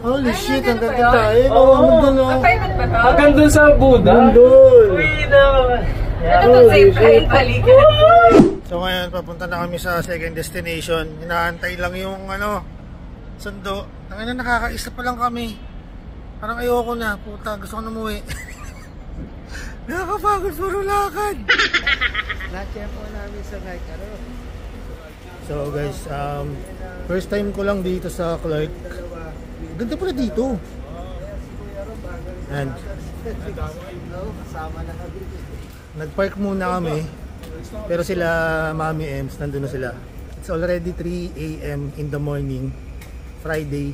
Holy shit, ang ganda tayo. Oo, private ba to? Hanggang dun sa Buda? Bundol. Uy, na. Ito to safe ride balik. So ngayon, papunta na kami sa second destination. Inaantay lang yung sundo. Tangina, nakakaisa pa lang kami. Parang ayoko na. Puta, gusto ko na umuwi. Nakakapagod, puro lakad. Lahat po namin sa night. So guys, first time ko lang dito sa Clark. Ganda pala dito. And nagpark muna kami. Pero sila Mami Ems, nandun na sila. It's already 3 AM in the morning, Friday,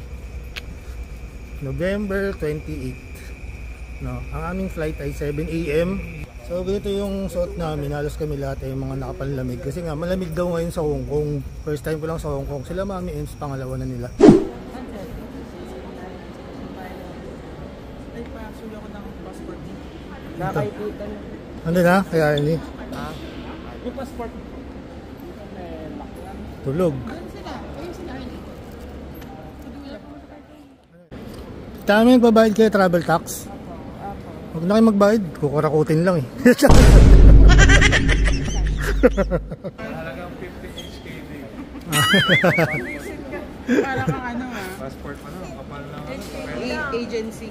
November 28. No, ang aming flight ay 7 AM. So ganito yung suot namin. Halos kami lahat ay mga nakapanlamig. Kasi nga malamig daw ngayon sa Hong Kong. First time ko lang sa Hong Kong. Sila Mami Ems, pangalawa na nila. Ay, pasuyo ako ng passport. Nakaibigan. Ano na? Kaya ini? Yung passport. Tulog. Tama yung babayad kayo travel tax? Huwag na kayo magbayad. Kukurakutin lang eh. Halagang 50 HKD. Para kang Passport mo na, kapal na. agency.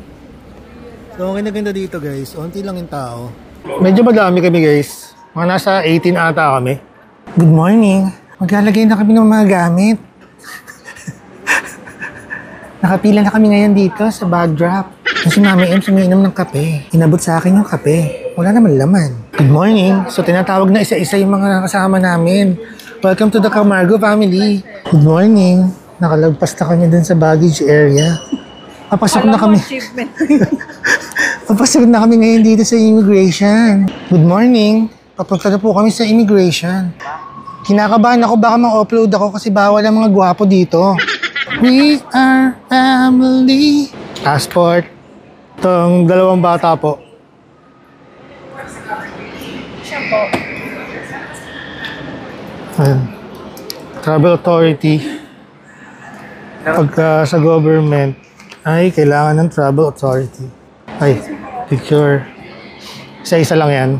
So ang ganda dito guys, unti lang yung tao. Medyo madami kami guys. Mga nasa 18 ata kami. Good morning. Maglalagay na kami ng mga gamit. Nakapila na kami ngayon dito sa bag drop. Kasi Mami Ems umiinom ng kape. Inabot sa akin yung kape. Wala naman laman. Good morning. So tinatawag na isa-isa yung mga kasama namin. Welcome to the Camargo family. Good morning. Nakalagpas na kami dun sa baggage area. Papasok na kami. Papasok na kami ngayon dito sa immigration. Good morning. Papunta na po kami sa immigration. Kinakabahan ako baka ma-upload ako kasi bawal ang mga gwapo dito. We are family. Passport. Itong dalawang bata po. Siya po. Ayan. Travel authority. Pagka sa government ay kailangan ng travel authority. Ay, picture. Isa-isa lang yan.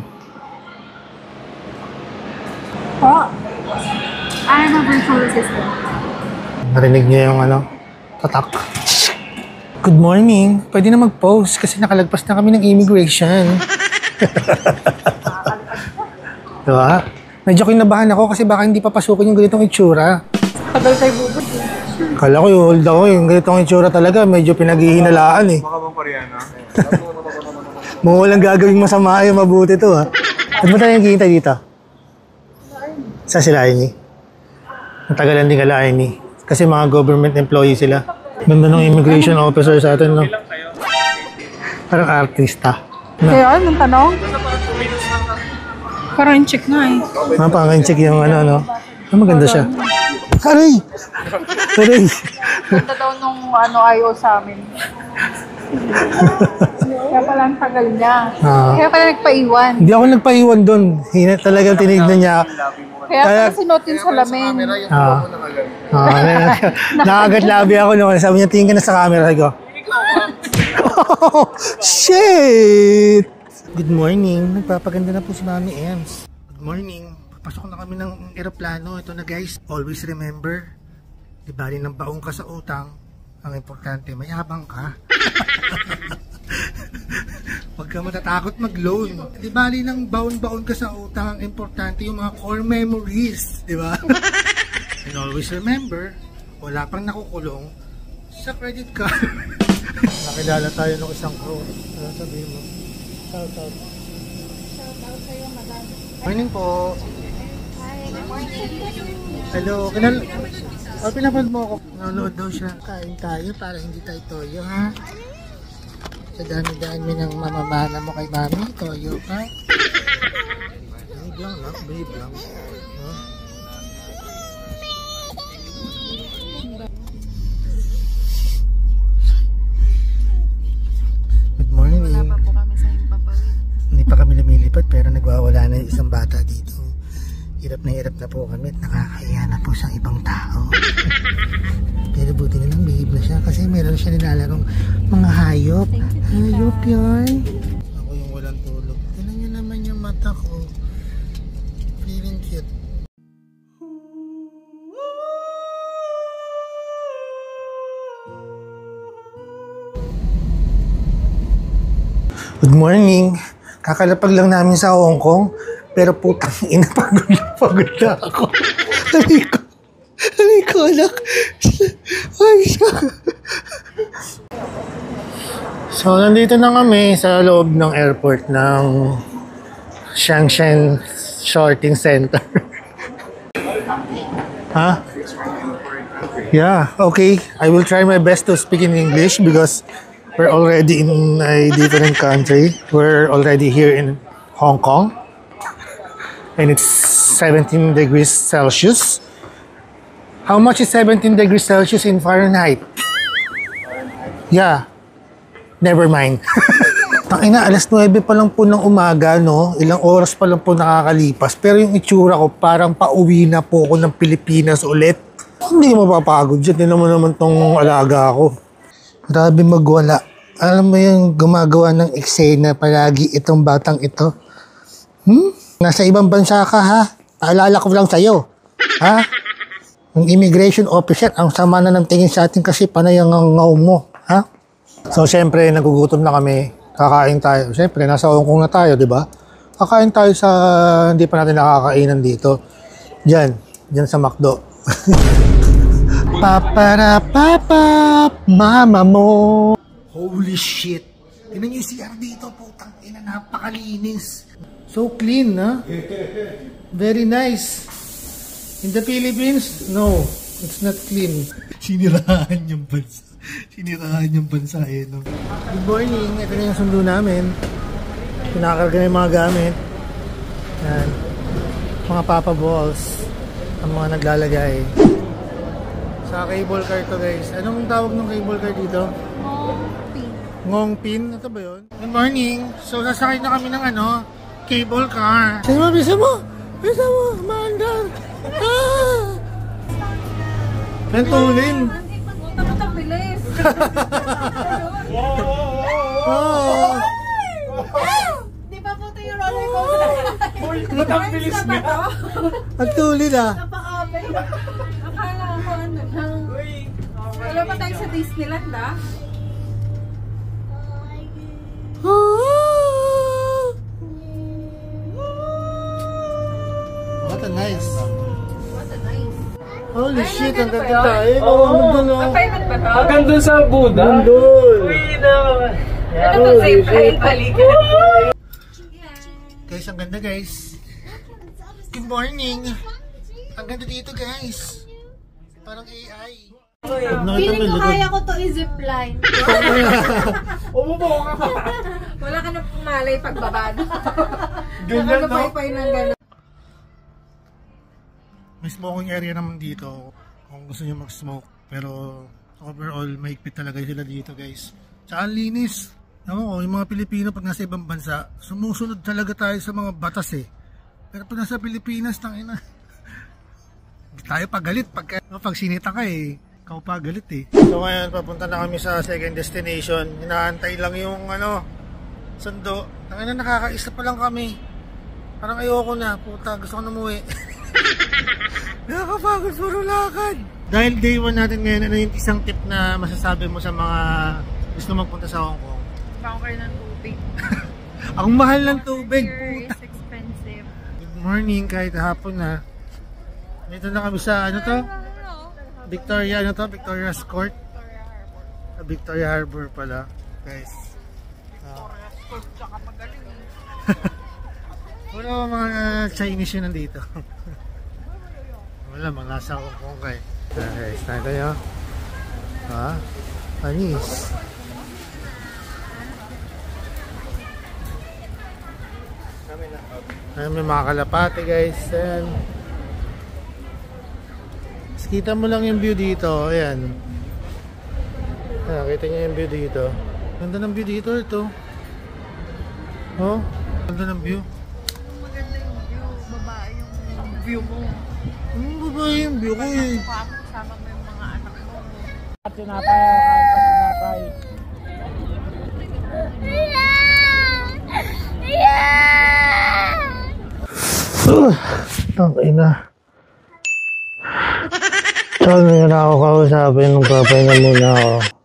Po. I am a virtual assistant. Narinig niyo yung tatak. Good morning. Pwede na mag-post kasi nakalagpas na kami ng immigration. Diba? Medyo kinabahan ako kasi baka hindi papasukin yung ganitong itsura. Tagal tayo bubod. Kala ko yung hold ako yung ganitong itsura talaga. Medyo pinaghihinalaan eh. Baka bang Koreana? Mga walang gagawing masama yung mabuti to ha. At ba tayo nagkikita dito? Sa sila Aini? Natagalan din kala Aini. Kasi mga government employee sila. Ganda ng immigration officer sa atin, no? Parang artista. Kaya, anong tanong? Parang check nga eh. Parang check yung maganda siya. Aray! Aray! Ganda daw nung ayaw sa amin. Kaya pala ang tagal niya. Kaya pala nagpaiwan. Hindi ako nagpaiwan doon. Talagang tinignan niya. Kaya sinuot yung salamin. Nakagat labi ako noon. Sabi niya, tingin ka na sa camera ko. Oh, shit! Good morning. Nagpapaganda na po si Mami Ems. Good morning. Papasok na kami ng eroplano. Ito na guys. Always remember, di bali ng baong ka sa utang. Ang importante, mayabang ka. Huwag ka matatakot mag-loan. Di bali ng baon-baon ka sa utang. Ang importante yung mga core memories. Di ba? And always remember, wala pang nakukulong sa credit card. Nakilala tayo ng isang crew. Ano sabihin mo? Shout out. Shout out sa'yo, madam. Morning po. Hi, good morning. Hello. Pinapanood mo ako. Nanonood daw siya. Kain tayo para hindi tayo toyo, ha? Sa dami-dami ng mamamana mo kay Mami, toyo ka. Babe lang, no? Babe lang. Huh? Good morning. Wala pa po kami sa Himpapawid. Hindi pa kami lumilipad pero nagwawala na yung isang bata dito. Hirap na po kami at nakakahiya na po sa ibang tao. Pero buti na lang babe na siya kasi meron siya nilalarong mga hayop. Hayop yan. Ako yung walang tulog. Tignan niyo naman yung mata ko. Feeling cute. Good morning. Kakalapag lang namin sa Hong Kong. Pero putang ina, pagod na ako. Halika, anak. Ay, so, nandito na kami sa loob ng airport ng Shenzhen Shorting Center. Huh? Yeah, okay. I will try my best to speak in English because we're already in a different country. We're already here in Hong Kong. And it's 17 degrees Celsius. How much is 17 degrees Celsius in Fahrenheit? Yeah. Never mind. Tangina, alas 9 pa lang po ng umaga, no? Ilang oras pa lang po nakakalipas. Pero yung itsura ko, parang pauwi na po ako ng Pilipinas ulit. Hindi ko mapapagod dyan. Tignan mo naman tong alaga ko. Grabe magwala. Alam mo yung gumagawa ng eksena palagi itong batang ito? Nasa ibang bansa ka, ha? Paalala ko lang sa'yo. Ha? Yung immigration officer, ang sama na ng tingin sa atin kasi panay ang ngaw mo. Ha? So, syempre, nagugutom na kami. Kakain tayo. Syempre, nasa Hong Kong na tayo, di ba? Kakain tayo sa hindi pa natin nakakainan dito. Diyan sa McDo. Paparapapap, mama mo. Holy shit. Tingnan niyo yung CR dito, putang ina, napakalinis. So clean, ha? Very nice. In the Philippines, no, it's not clean. Sinirahan yung bansa. Sinirahan yung bansa, eh, no? Good morning. Ito na yung sundo namin. Pinakarga na yung mga gamit. Yan. Mga papa balls. Ang mga naglalagay. Sa cable car to, guys. Anong tawag ng cable car dito? Ngong pin. Ito ba yun? Good morning. So, sasakay na kami ng cable car. Bisa mo! Bisa mo! Maandar! Ah! Nantulin! Puta-puta bilis! Oh! Di ba puto yung roller coaster? Ang bilis nga. Nantulin, ah! Napakabay. Akala ko ano lang. Wala pa tayo sa Disneyland, ah. What a nice. What a nice. Holy shit, ang ganun ba ganda yun? tayo. Oo, magdalo. Private ba to? Hanggang dun sa Buddha. Mandol. Ano to, safe ride balikan? Guys, ang ganda, guys. Good morning. Ang ganda dito, guys. Parang AI. Feeling ko kaya ko to i-zipline. Umupo ka pa. Wala ka na pumalay pagbaba. Ganyan, no? Nakapaypay ng gano'n. May smoking area naman dito kung gusto nyo mag-smoke. Pero overall, mahigpit talaga sila dito, guys. Tsaka ang linis. Ewan ko, yung mga Pilipino pag nasa ibang bansa, sumusunod talaga tayo sa mga batas, eh. Pero pag nasa Pilipinas, tangina. Tayo pagalit pag sinita ka, eh. Ikaw pagalit, eh. So ngayon, papunta na kami sa second destination. Inaantay lang yung sundo. Tangina, nakakaisa pa lang kami. Parang ayoko na. Puta, gusto ko na umuwi. Nakakapagod, puro lakad. Dahil day 1 natin ngayon, ano yung isang tip na masasabi mo sa mga gusto magpunta sa Hong Kong? Bangker ng tubig. Ang mahal ng tubig, puta. It's expensive. Good morning, kahit hapon na. Dito na kami sa, Victoria, Victoria's Court. Victoria Harbor pala, guys. Victoria's Court, tsaka magaling. Wala mga Chinese yun nandito. Wala, mga nasa Hong Kong kayo. Guys, tayo tayo. Ha? Panis. Ayan, may mga kalapate, guys. Ayan. Kita mo lang yung view dito. Ayan. Ayan, kita nyo yung view dito. Ganda ng view dito, ito. Oh, ganda ng view. Maganda yung view. Babae yung view mo. Babae yung view ko, eh. Kasama mo yung mga anak mo. Tinapay ako, tinapay. Tangay na. Saan nga na ako kausapin? Nung papahinga muna ako.